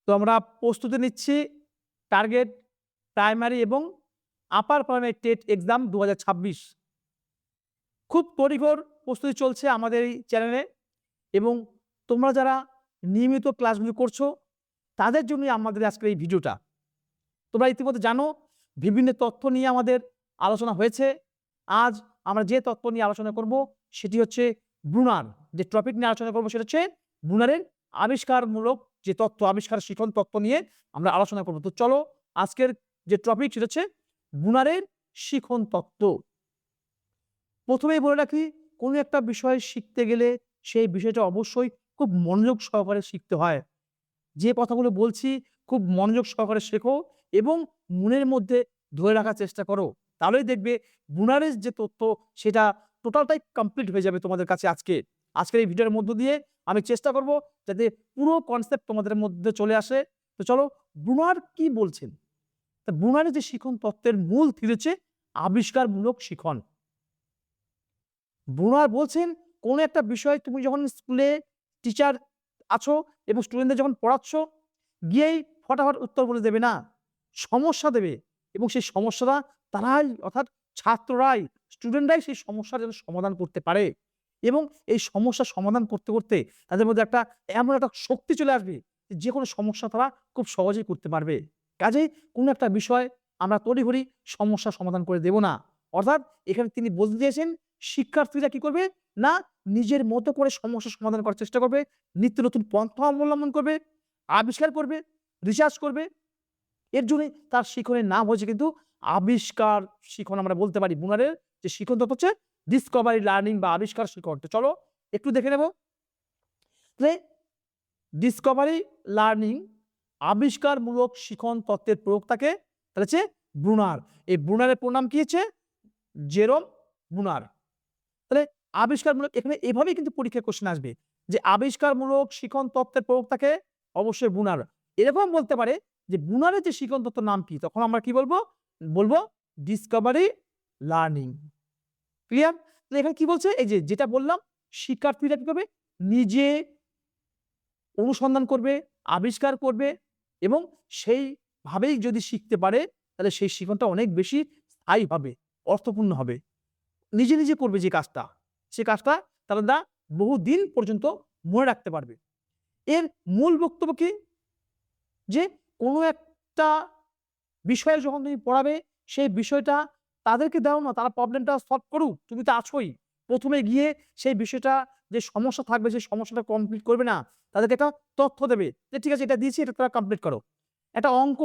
তো আমরা প্রস্তুতি নিচ্ছি টার্গেট প্রাইমারি এবং আপার প্রাইমারি টেট এক্সাম ২০২৬। খুব তড়িঘড়ি প্রস্তুতি চলছে আমাদের এই চ্যানেলে এবং তোমরা যারা নিয়মিত ক্লাসগুলো করছো তাদের জন্যই আমাদের আজকের এই ভিডিওটা। তোমরা ইতিমধ্যে জানো বিভিন্ন তথ্য নিয়ে আমাদের আলোচনা হয়েছে। আজ আমরা যে তথ্য নিয়ে আলোচনা করব সেটি হচ্ছে ব্রুনার। যে টপিক নিয়ে আলোচনা করব সেটা হচ্ছে ব্রুনারের আবিষ্কারমূলক যে তত্ত্ব, আবিষ্কার শিখন তত্ত্ব নিয়ে আমরা আলোচনা করব। তো চলো আজকের যে টপিক সেটা হচ্ছে ব্রুনারের শিখন তত্ত্ব। প্রথমেই বলে রাখি, কোনো একটা বিষয় শিখতে গেলে সেই বিষয়টা অবশ্যই খুব মনোযোগ সহকারে শিখতে হয়। যে কথাগুলো বলছি খুব মনোযোগ সহকারে শেখো এবং মনের মধ্যে ধরে রাখার চেষ্টা করো। তাহলেই দেখবে ব্রুনারের যে তথ্য সেটা টোটালটাই কমপ্লিট হয়ে যাবে তোমাদের কাছে আজকের এই ভিডিওর মধ্য দিয়ে আমি চেষ্টা করব যাতে পুরো কনসেপ্ট তোমাদের মধ্যে চলে আসে। তো চলো ব্রুনার কি বলছেন। তা ব্রুনারের যে শিখন তত্ত্বের মূল থিম হচ্ছে আবিষ্কারমূলক শিখন। ব্রুনার বলছেন কোনো একটা বিষয় তুমি যখন স্কুলে টিচার আছো এবং স্টুডেন্টদের যখন পড়াচ্ছ, গিয়েই ফটাফট উত্তর বলে দেবে না, সমস্যা দেবে এবং সেই সমস্যাটা তারাই অর্থাৎ ছাত্ররাই, স্টুডেন্টরাই সেই সমস্যার যেন সমাধান করতে পারে এবং এই সমস্যার সমাধান করতে করতে তাদের মধ্যে এমন একটা শক্তি চলে আসবে যে কোনো সমস্যা তারা খুব সহজেই করতে পারবে। কাজেই কোনো একটা বিষয় আমরা তড়িঘড়ি সমস্যার সমাধান করে দেব না। অর্থাৎ এখানে তিনি বলতে চেয়েছেন শিক্ষার্থীরা কি করবে না, নিজের মতো করে সমস্যার সমাধান করার চেষ্টা করবে, নিত্য নতুন পন্থা অবলম্বন করবে, আবিষ্কার করবে, রিসার্চ করবে। এর জন্যই তার শিখনের নাম হয়েছে কিন্তু আবিষ্কার শিখন। আমরা বলতে পারি ব্রুনারের যে শিখন তত্ত্ব হচ্ছে ডিসকভারি লার্নিং বা আবিষ্কার শিখন। তো চলো একটু দেখে নেব। তাহলে ডিসকভারি লার্নিং আবিষ্কারমূলক শিখন তত্ত্বের প্রয়োক্তাকে তাহলে হচ্ছে ব্রুনার। এই ব্রুনারের প্রনাম কি হচ্ছে জেরোম ব্রুনার। তাহলে আবিষ্কারমূলক এখানে এভাবেই কিন্তু পরীক্ষায় কোশ্চেন আসবে যে আবিষ্কারমূলক শিখন তত্ত্বের প্রয়োক্তাকে অবশ্যই ব্রুনার। এরকম বলতে পারে যে ব্রুনারের যে শিখন তত্ত্বের নাম কি, তখন আমরা কি বলবো, বলবো ডিসকভারি লার্নিং। ক্লিয়ার? তাহলে এখানে কি বলছে, এই যে যেটা বললাম, শিক্ষার্থীরা কি করবে, নিজে অনুসন্ধান করবে, আবিষ্কার করবে এবং সেইভাবেই যদি শিখতে পারে তাহলে সেই শিখনটা অনেক বেশি স্থায়ী হবে, অর্থপূর্ণ হবে। নিজে নিজে করবে যে কাজটা, সে কাজটা তারা বহুদিন পর্যন্ত মনে রাখতে পারবে। এর মূল বক্তব্য কি, যে কোনো একটা বিষয়ে যখন তুমি পড়াবে সেই বিষয়টা তাদেরকে দাও না, তারা প্রবলেমটা সলভ করুক, তুমি তো আছোই। প্রথমে গিয়ে সেই বিষয়টা যে সমস্যা থাকবে সেই সমস্যাটা কমপ্লিট করবে না, তাদেরকে একটা তথ্য দেবে যে ঠিক আছে এটা দিয়েছি, এটা তারা কমপ্লিট করো। একটা অঙ্ক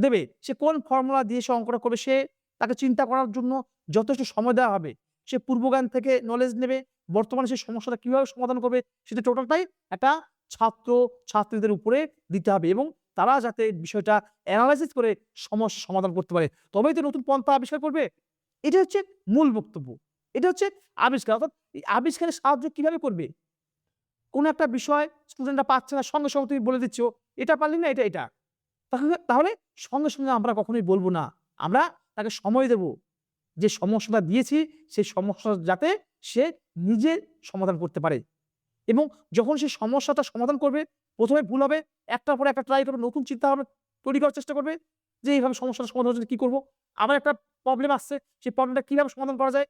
দেবে, সে কোন ফর্মুলা দিয়ে সে অঙ্কটা করবে, সে তাকে চিন্তা করার জন্য যথেষ্ট সময় দেওয়া হবে। সে পূর্বজ্ঞান থেকে নলেজ নেবে, বর্তমানে সেই সমস্যাটা কিভাবে সমাধান করবে সেটা টোটালটাই একটা ছাত্র ছাত্রীদের উপরে দিতে হবে এবং তারা যাতে বিষয়টা এনালাইসিস করে সমস্যা সমাধান করতে পারে, তবেই তো নতুন পন্থা আবিষ্কার করবে। এটা হচ্ছে মূল বক্তব্য। এটা হচ্ছে আবিষ্কার। অর্থাৎ এই আবিষ্কারের সাহায্য কিভাবে করবে, কোনো একটা বিষয় স্টুডেন্টরা পাচ্ছে না, সঙ্গে সঙ্গে তুমি বলে দিচ্ছ এটা পারলি না, এটা তাহলে সঙ্গে সঙ্গে আমরা কখনোই বলবো না। আমরা তাকে সময় দেব, যে সমস্যাটা দিয়েছি সেই সমস্যা যাতে সে নিজে সমাধান করতে পারে এবং যখন সে সমস্যাটা সমাধান করবে, প্রথমে ভুল হবে, একটার পর একটা ট্রাই করবে, নতুন চিন্তা ভাবনা তৈরি করার চেষ্টা করবে যে এইভাবে সমস্যাটা সমাধান হচ্ছে কি করব। আবার একটা প্রবলেম আসছে, সেই প্রবলেমটা কিভাবে সমাধান করা যায়।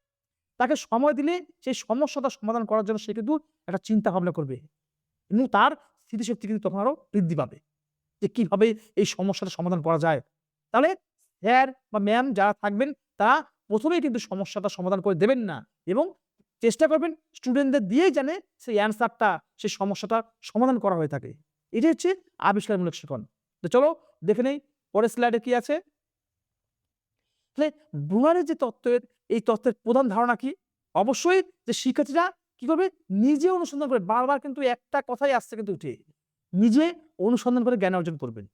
তাকে সময় দিলে সেই সমস্যাটা সমাধান করার জন্য সে কিন্তু একটা চিন্তা ভাবনা করবে এবং তার স্মৃতিশক্তি কিন্তু তখন আরো বৃদ্ধি পাবে যে কিভাবে এই সমস্যাটা সমাধান করা যায়। তাহলে স্যার বা ম্যাম যারা থাকবেন তারা প্রথমেই কিন্তু সমস্যাটা সমাধান করে দেবেন না এবং চেষ্টা করবেন স্টুডেন্টদের দিয়েই যেন সেই অ্যান্সারটা, সেই সমস্যাটা সমাধান করা হয়ে থাকে। এটাই হচ্ছে আবিষ্কারমূলক শিখন। তো চলো দেখে নেই পরের স্লাইডে কি আছে। তাহলে ব্রুনারের যে তত্ত্বের, এই তত্ত্বের প্রধান ধারণা কি, অবশ্যই যে শিক্ষার্থীরা কি করবে, নিজে অনুসন্ধান করে, বারবার কিন্তু একটা কথাই আসছে কিন্তু উঠে, নিজে অনুসন্ধান করে জ্ঞান অর্জন করবেন।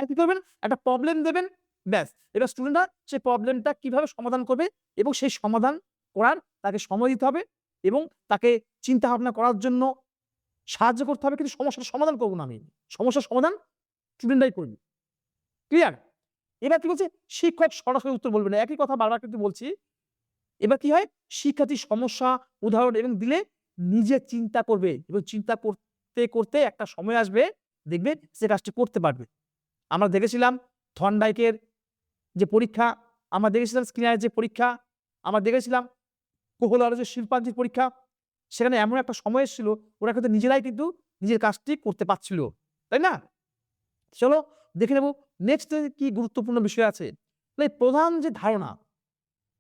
কি করবেন, একটা প্রবলেম দেবেন, ব্যাস এবার স্টুডেন্টরা সেই প্রবলেমটা কিভাবে সমাধান করবে এবং সেই সমাধান করার তাকে সময় দিতে হবে এবং তাকে চিন্তা ভাবনা করার জন্য সাহায্য করতে হবে, কিন্তু সমস্যার সমাধান করব না আমি, সমস্যার সমাধান স্টুডেন্টরাই করবে। ক্লিয়ার? এবার কি বলছে, শিক্ষক সরাসরি উত্তর বলবে না, একই কথা বারবার কিন্তু বলছি। এবার কি হয়, শিক্ষার্থী সমস্যা উদাহরণ এবং দিলে নিজে চিন্তা করবে এবং চিন্তা করতে করতে একটা সময় আসবে দেখবে সে কাজটি করতে পারবে। আমরা দেখেছিলাম থর্নডাইকের যে পরীক্ষা, আমরা দেখেছিলাম স্কিনারের যে পরীক্ষা, আমরা দেখেছিলাম কোহলারের যে শিল্পাঞ্জির পরীক্ষা। সেখানে এমন একটা সময় এসেছিল ওরা কিন্তু নিজেরাই কিন্তু নিজের কাজটি করতে পারছিল, তাই না? চলো দেখে নেব নেক্সট কি গুরুত্বপূর্ণ বিষয় আছে। তাহলে প্রধান যে ধারণা,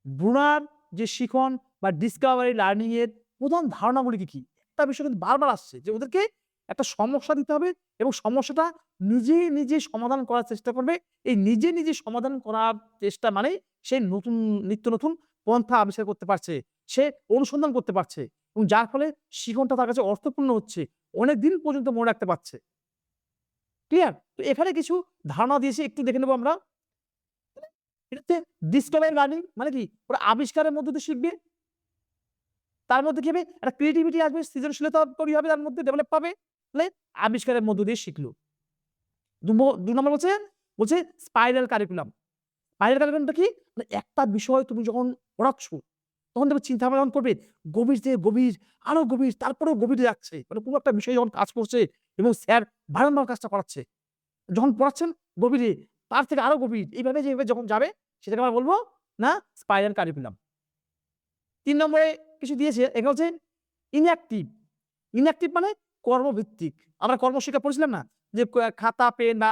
ব্রুনার যে শিখন বা ডিসকভারি লার্নিং এর প্রধান ধারণাগুলি কি? একটা বিষয় কিন্তু বারবার আসছে যে ওদেরকে একটা সমস্যা দিতে হবে এবং সমস্যাটা নিজে সমাধান করার চেষ্টা করবে। এই নিজে সমাধান করার চেষ্টা মানে সে নিত্য নতুন পন্থা আবিষ্কার করতে পারছে। সে অনুসন্ধান করতে পারছে এবং যার ফলে শিখনটা তার কাছে অর্থপূর্ণ হচ্ছে। অনেকদিন পর্যন্ত মনে রাখতে পারছে। ক্লিয়ার? তো এখানে কিছু ধারণা দিয়েছি, একটু দেখে নেব আমরা। এটাতে ডিসকভারি লার্নিং মানে কি? ওরা আবিষ্কারের মধ্য দিয়ে শিখবে। তার মধ্যে কি হবে? একটা ক্রিয়েটিভিটি আসবে, সৃজনশীলতা তৈরি হবে, তার মধ্যে ডেভেলপ পাবে। তাহলে আবিষ্কারের মধ্য দিয়ে শিখলো। ২ নম্বর বলছে স্পাইরাল কারিকুলাম। স্পাইরাল কারিকুলামটা কি? মানে একটা বিষয় তুমি যখন পড়াচ্ছ তখন দেখবে চিন্তা ভাবনা যখন করবে গভীর থেকে গভীর, আরো গভীর, তারপরেও গভীরে যাচ্ছে। মানে পুরো একটা বিষয় যখন কাজ করছে এবং স্যার বারংবার কাজটা করাচ্ছে। যখন পড়াচ্ছেন গভীরে, তার থেকে আরো গভীর, এইভাবে যেভাবে যখন যাবে সেটাকে আমরা বলবো না স্পাইরাল কারিকুলাম। ৩ নম্বরে কিছু দিয়েছে, এখানে হচ্ছে ইনঅ্যাক্টিভ। ইনঅ্যাক্টিভ মানে কর্মভিত্তিক। আমরা কর্মশিক্ষা পড়েছিলাম না? যে খাতা, পেন বা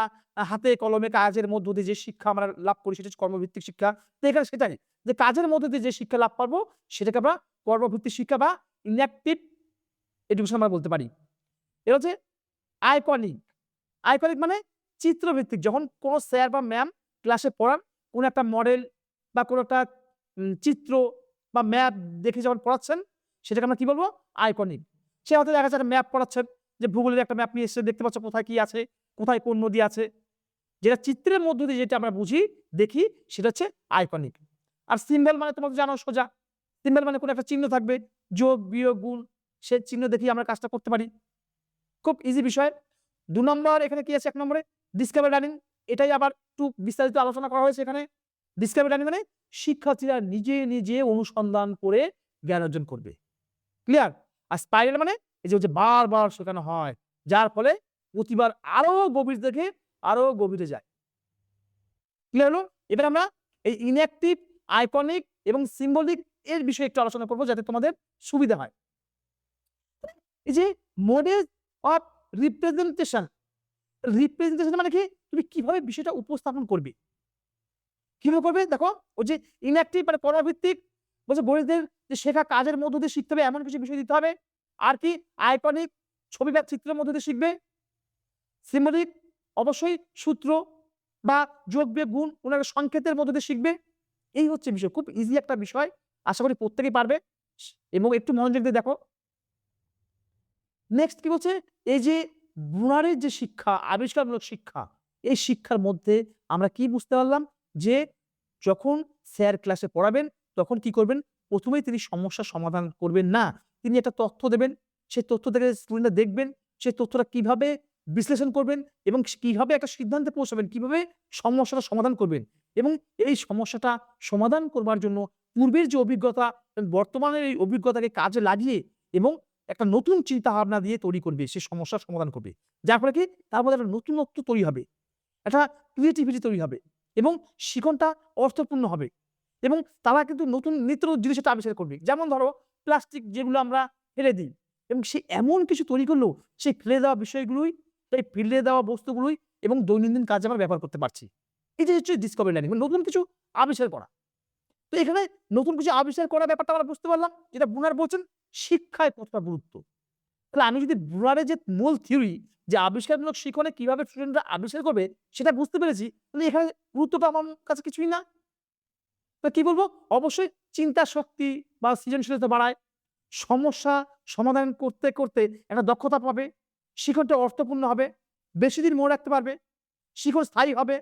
হাতে কলমে কাজের মধ্য দিয়ে যে শিক্ষা আমরা লাভ করি সেটা হচ্ছে কর্মভিত্তিক শিক্ষা। তো এখানে সেটাই যে কাজের মধ্যে দিয়ে যে শিক্ষা লাভ পাবো সেটাকে আমরা কর্মভিত্তিক শিক্ষা বা ইনঅ্যাক্টিভ এডুকেশন আমরা বলতে পারি। এটা হচ্ছে আইকনিক। আইকনিক মানে চিত্রভিত্তিক। যখন কোনো স্যার বা ম্যাম ক্লাসে পড়ান, কোনো একটা মডেল বা কোনো একটা চিত্র বা ম্যাপ দেখে যখন পড়াচ্ছেন সেটাকে আমরা কি বলবো? আইকনিক। সে হয়তো দেখা যাচ্ছে একটা ম্যাপ পড়াচ্ছেন, যে ভূগোলের একটা ম্যাপ নিয়ে এসে দেখতে পাচ্ছ কোথায় কি আছে, কোথায় কোন নদী আছে। যেটা চিত্রের মধ্য দিয়ে যেটা আমরা বুঝি, দেখি সেটা হচ্ছে আইকনিক। আর সিম্বল মানে তোমরা তো জানো সোজা। সিম্বল মানে কোনো একটা চিহ্ন থাকবে, যোগ, বিয়োগ, গুণ, সে চিহ্ন দেখেই আমরা কাজটা করতে পারি। খুব ইজি বিষয়। ২ নম্বর এখানে কি আছে? ১ নম্বরে ডিসকভারি লার্নিং। এটাই আবার একটু বিস্তারিত আলোচনা করা হয়েছে এখানে। ডিসকভারি লার্নিং মানে শিক্ষার্থীরা নিজে অনুসন্ধান করে জ্ঞান অর্জন করবে। ক্লিয়ার? আর স্পাইরাল মানে এই যে বারবার শেখানো হয়, যার ফলে প্রতিবার আরো গভীর থেকে আরো গভীরে যায়। ক্লিয়ার হলো? এবার আমরা এই ইনঅ্যাক্টিভ, আইকনিক এবং সিম্বলিক এর বিষয়ে একটু আলোচনা করব যাতে তোমাদের সুবিধা হয়। এই যে মোডেস অফ রিপ্রেজেন্টেশন। রিপ্রেজেন্টেশন মানে কি? তুমি কিভাবে বিষয়টা উপস্থাপন করবে? কিভাবে করবে? দেখো, ওই যে ইনঅ্যাক্টিভ মানে কর্মভিত্তিক, বলছে গণিতের যে শেখা কাজের মধ্য দিয়ে শিখতে হবে এমন কিছু বিষয় দিতে হবে। আর কি? আইকনিক ছবি বা চিত্রের মধ্য দিয়ে শিখবে। সিম্বলিক অবশ্যই সূত্র বা যোগ, বিয়োগ, গুণ কোনো একটা সংকেতের মধ্য দিয়ে শিখবে। এই হচ্ছে বিষয়। খুব ইজি একটা বিষয়। আশা করি প্রত্যেকেই পারবে এবং একটু মনোযোগ দিয়ে দেখো। নেক্সট কি বলছে? এই যে ব্রুনারের যে শিক্ষা, আবিষ্কারমূলক শিক্ষা, এই শিক্ষার মধ্যে আমরা কি বুঝতে পারলাম? যে যখন স্যার ক্লাসে পড়াবেন তখন কি করবেন? ১ম এই তিনি সমস্যার সমাধান করবেন না। তিনি একটা তথ্য দেবেন। সেই তথ্য থেকে স্টুডেন্টরা দেখবেন, সেই তথ্যটা কিভাবে বিশ্লেষণ করবেন এবং কিভাবে একটা সিদ্ধান্তে পৌঁছাবেন, কিভাবে সমস্যাটা সমাধান করবেন এবং এই সমস্যাটা সমাধান করবার জন্য পূর্বের যে অভিজ্ঞতা বর্তমানের এই অভিজ্ঞতাকে কাজে লাগিয়ে এবং একটা নতুন চিন্তাভাবনা দিয়ে তৈরি করবে, সে সমস্যার সমাধান করবে। যার ফলে কি? তার মধ্যে একটা নতুনত্ব তৈরি হবে। একটা ক্রিয়েটিভিটি তৈরি হবে এবং শিখনটা অর্থপূর্ণ হবে এবং তারা কিন্তু নিত্য জিনিস একটা আবিষ্কার করবে। যেমন ধরো প্লাস্টিক যেগুলো আমরা ফেলে দিই এবং সে এমন কিছু তৈরি করলো, সেই ফেলে দেওয়া বিষয়গুলোই, সেই ফেলে দেওয়া বস্তুগুলোই এবং দৈনন্দিন কাজে আমরা ব্যবহার করতে পারছি। এই যে হচ্ছে ডিসকভারি লার্নিং, মানে নতুন কিছু আবিষ্কার করা। তো এখানে নতুন কিছু আবিষ্কার করার ব্যাপারটা আমরা বুঝতে পারলাম, যেটা ব্রুনার বলছেন শিক্ষায় কতটা গুরুত্ব। তাহলে আমি যদি ব্রুনারের যে মূল থিওরি যে আবিষ্কারমূলক শিখনে কিভাবে স্টুডেন্টরা আবিষ্কার করবে সেটা বুঝতে পেরেছি, তাহলে এখানে গুরুত্বটা আমার কাছে কিছুই না। তো কি বলবো? অবশ্যই চিন্তা শক্তি বা সৃজনশীলতা বাড়ায়। সমস্যা সমাধান করতে একটা দক্ষতা পাবে। শিখনটা অর্থপূর্ণ হবে। বেশিদিন মনে রাখতে পারবে। শিখন স্থায়ী হবে।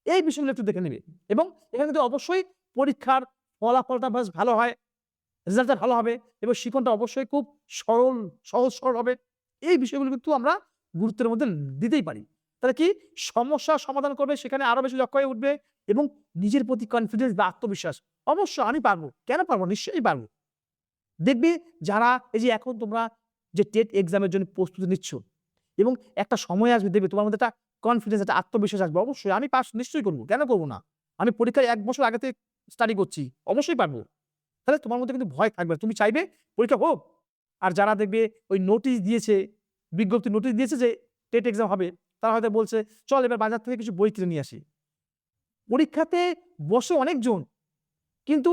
এই বিষয়গুলো একটু দেখে নিবে এবং এখানে কিন্তু অবশ্যই পরীক্ষার ফলাফলটা বেশ ভালো হয়। রেজাল্টটা ভালো হবে এবং শিখনটা অবশ্যই খুব সহজ সরল হবে। এই বিষয়গুলো কিন্তু আমরা গুরুত্বের মধ্যে দিতেই পারি। তাহলে কি? সমস্যা সমাধান করবে, সেখানে আরো বেশি দক্ষ হয়ে উঠবে এবং নিজের প্রতি কনফিডেন্স বা আত্মবিশ্বাস। অবশ্যই আমি পারবো। কেন পারবো? নিশ্চয়ই পারবো। দেখবে যারা এই যে এখন তোমরা যে টেট এক্সামের জন্য প্রস্তুতি নিচ্ছ এবং একটা সময় আসবে দেখবে তোমার মধ্যে একটা কনফিডেন্স, একটা আত্মবিশ্বাস আসবে। অবশ্যই আমি পাস নিশ্চয়ই করব। কেন করব না? আমি পরীক্ষায় ১ বছর আগে থেকে স্টাডি করছি। অবশ্যই পারব। তাহলে তোমার মধ্যে কিন্তু ভয় থাকবে না। তুমি চাইবে পরীক্ষা হোক। আর যারা দেখবে ওই নোটিশ দিয়েছে, বিজ্ঞপ্তি নোটিশ দিয়েছে যে টেট এক্সাম হবে, তারা হয়তো বলছে, "চল এবার বাজার থেকে কিছু বই কিনে নিয়ে আসি।" পরীক্ষাতে বসে অনেকজন। কিন্তু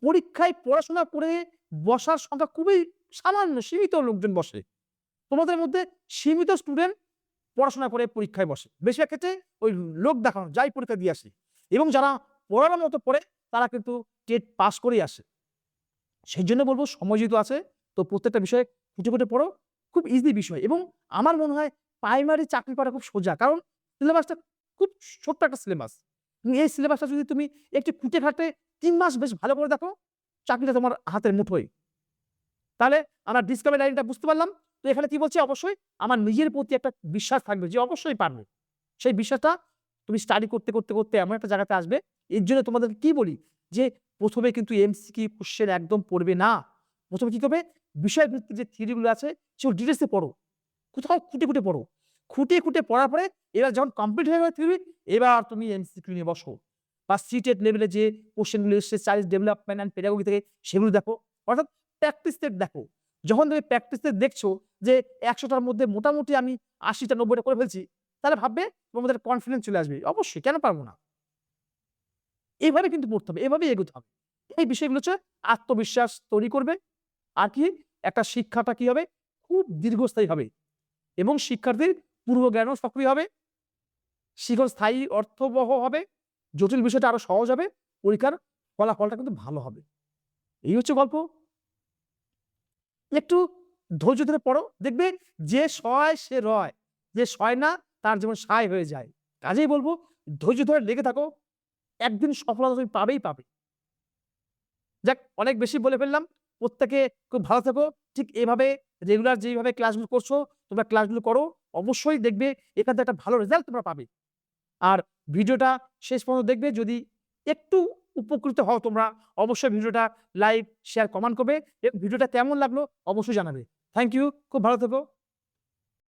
পরীক্ষায় পড়াশোনা করে বসার সংখ্যা খুবই সামান্য, সীমিত লোকজন বসে। তোমাদের মধ্যে সীমিত স্টুডেন্ট পড়াশোনা করে পরীক্ষায় বসে। বেশিরভাগ ক্ষেত্রে ওই লোক দেখানো, যাই পরীক্ষা দিয়ে আসি। এবং যারা পড়ানোর মতো পড়ে তারা কিন্তু টেট পাস করেই আসে। সেইজন্য বলব সময় যেহেতু আছে তো প্রত্যেকটা বিষয়ে খুঁটে, খুঁটে পড়ো। খুব ইজি বিষয় এবং আমার মনে হয় প্রাইমারি চাকরি পাওয়াটা খুব সোজা। কারণ সিলেবাসটা খুব ছোট্ট একটা সিলেবাস। এই সিলেবাসটা যদি তুমি একটু খুঁটে খাটে ৩ মাস বেশ ভালো করে দেখো, চাকরিটা তোমার হাতের মুঠোয়। তাহলে আমরা ডিসকভারি লাইনটা বুঝতে পারলাম। তো এখানে কি বলছি? অবশ্যই আমার নিজের প্রতি একটা বিশ্বাস থাকবে যে অবশ্যই পারব। সেই বিশ্বাসটা তুমি স্টাডি করতে, করতে, করতে এমন একটা জায়গাতে আসবে। এর জন্য তোমাদেরকে কি বলি? যে ১ম এ কিন্তু এমসিকিউ কোয়েশ্চেন একদম পড়বে না। ১ম এ কি করবে? বিষয়ভিত্তিক যে থিওরি গুলো আছে সেগুলো ডিটেইলস এ পড়ো। কোথাও খুঁটে, খুঁটে পড়ো। খুঁটে, খুঁটে পড়ার পরে এবার যখন কমপ্লিট হয়ে গেল থিওরি, এবার তুমি এমসিকিউ নিয়ে বসো। বা সিটেট লেভেলে যে কোয়েশ্চেন গুলো এসছে চাইল্ড ডেভেলপমেন্ট অ্যান্ড পেডাগোগি থেকে সেগুলো দেখো। অর্থাৎ প্র্যাকটিস সেট দেখো। যখন তুমি প্র্যাকটিস সেট দেখছো যে ১০০ টার মধ্যে মোটামুটি আমি ৮০ টা ৯০ টা করে ফেলছি, তাহলে ভাববে তোমার মধ্যে একটা কনফিডেন্স চলে আসবে। অবশ্যই কেন পারব না? এভাবে কিন্তু পড়তে হবে, এভাবেই এগোতে হবে। এই বিষয়গুলো হচ্ছে আত্মবিশ্বাস তৈরি করবে। আর কি একটা শিক্ষাটা কি হবে? খুব দীর্ঘস্থায়ী হবে এবং শিক্ষার্থীর পূর্বজ্ঞানও সক্রিয় হবে। শিখন স্থায়ী অর্থবহ হবে। জটিল বিষয়টা আরো সহজ হবে। পরীক্ষার ফলাফলটা কিন্তু ভালো হবে। এই হচ্ছে গল্প। একটু ধৈর্য ধরে পড়ো। দেখবে যে সয় সে রয়। যে সয় না তার জীবন সায় হয়ে যায়। কাজেই বলব ধৈর্য ধরে লেগে থাকো। একদিন সফলতা তুমি পাবেই পাবে। যাক অনেক বেশি বলে ফেললাম। প্রত্যেকে খুব ভালো থেকো। ঠিক এভাবে রেগুলার যেইভাবে ক্লাসগুলো করছো, তোমরা ক্লাসগুলো করো। অবশ্যই দেখবে এখান থেকে একটা ভালো রেজাল্ট তোমরা পাবে। আর ভিডিওটা শেষ পর্যন্ত দেখবে। যদি একটু উপকৃত হও তোমরা, অবশ্যই ভিডিওটা লাইক, শেয়ার, কমেন্ট করবে এবং ভিডিওটা কেমন লাগলো অবশ্যই জানাবে। Thank you. খুব ভালো থেকো।